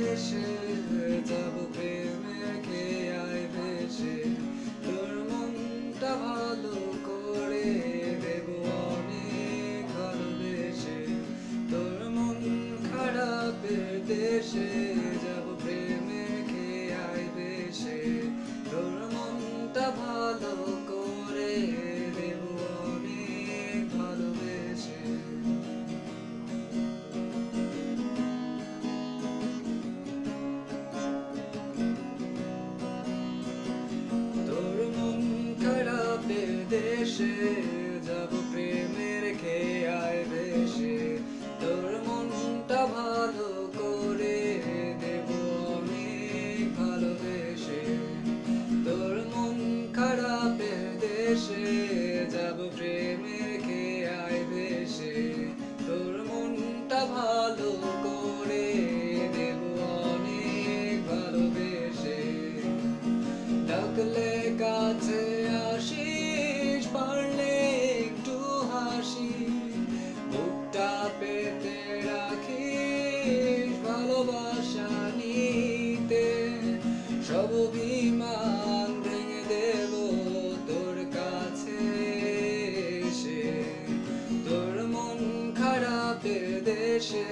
দেশে যাব প্রেমের খেয়ায় ভেসে, তোর মনটা ভালো করে দেব অনেক ভালোবেসে। তোর মন খারাপের দেশে যাব প্রেমের খেয়ায় ভেসে, তোর মনটা ভালো করে দেব অনেক ভালোবেসে। দেশে যাব প্রেমের খেয়ায় ভেসে, তোর মনটা ভালো করে দেব অনেক ভালোবেসে। তোর মন খারাপের দেশে যাব প্রেমের খেয়ায় ভেসে, তোর মনটা ভালো করে দেব অনেক ভালোবেসে। ডাকলে কাছে আসিস, পারলে একটু হাসি, বুকটা পেতে রাখিস ভালোবাসা নিতে। সব অভিমান ভেঙে দেব তোর কাছে এসে, তোর মন খারাপের দেশে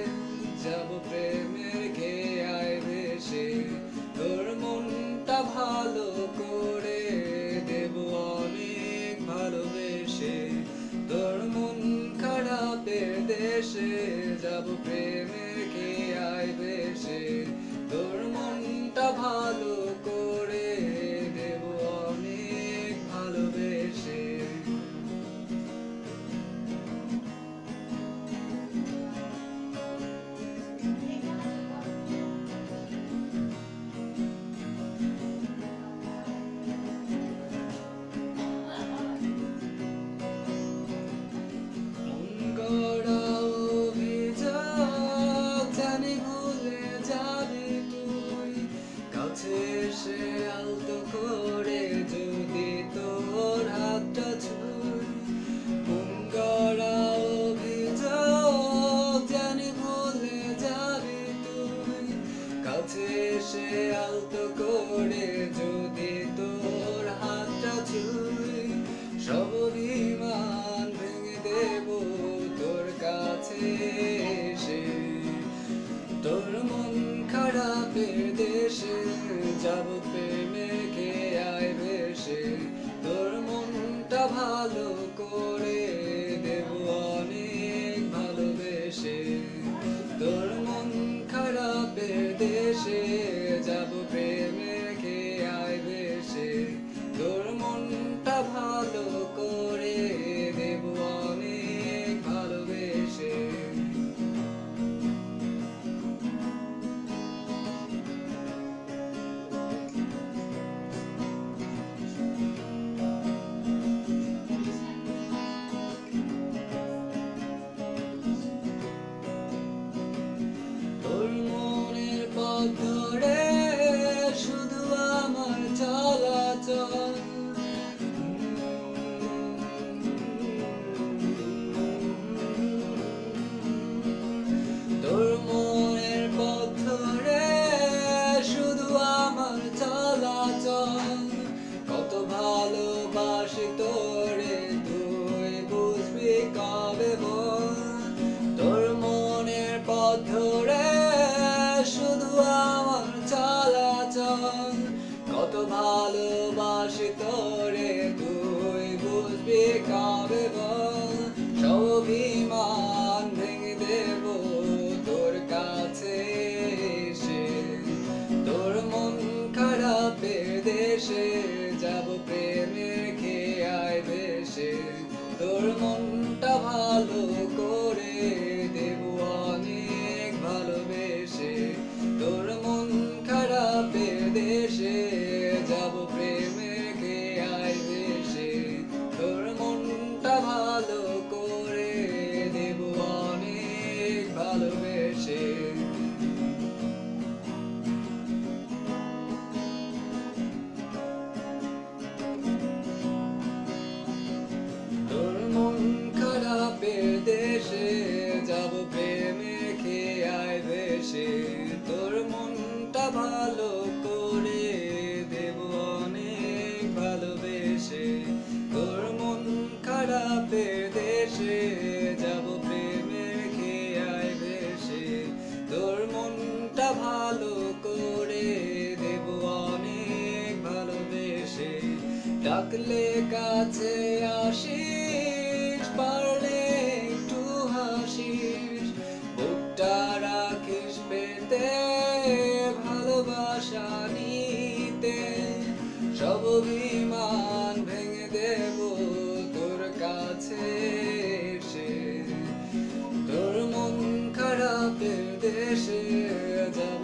যাব প্রেমের খেয়ায় ভেসে, তোর মনটা ভালো করে দেব অনেক ভালোবেসে। তোর মন খারাপের দেশে যাব প্রেমের খেয়ায় ভেসে, তোর মনটা ভালো করে দেব অনেক ভালোবেসে। সে আলতো করে যদি তোর হাতটা ছুঁই, মন গড়া অভিযোগ জানি ভুলে যাবি তুই। কাছে এসে আলতো করে যদি তোর হাতটা ছুঁই, সব অভিমান ভেঙে দেব তোর কাছে এসে। তোর মন খারাপের দেশে যাব প্রেমের খেয়ায় ভেসে, তোর মনটা ভালো করে দেব অনেক ভালোবেসে। তোর মন খারাপের দেশে যাব প্রেমের খেয়ায় ভেসে, তোর মনটা ভালো করে দেব অনেক ভালোবেসে। ধরে শুধু আমার চলাচল, তোর মনের পথ ধরে শুধু আমার চলাচল। কত ভালোবাসি তোরে তুই বুঝবি কবে বল, তোর মনের পথ ধরে শুধু আমার চলাচল। কত ভালোবাসি তোরে তুই বুঝবি কবে বল, সব অভিমান ভেঙে দেব তোর কাছে এসে। তোর মন খারাপের দেশে যাব প্রেমের খেয়ায় ভেসে, তোর মনটা ভালো করে দেব অনেক ভালোবেসে। তোর মন খারাপের দেশে যাব প্রেমের খেয়ায় ভেসে, তোর মনটা ভালো করে দেব অনেক ভালোবেসে। ভালো করে দেব অনেক ভালোবেসে, ডাকলে কাছে আসিস, পারলে একটু হাসিস, বুকটা রাখিস পেতে ভালোবাসা নিতে, সব অভিমান ভেঙে দেব তোর কাছে এসে, তোর মন খারাপের দেশে যাব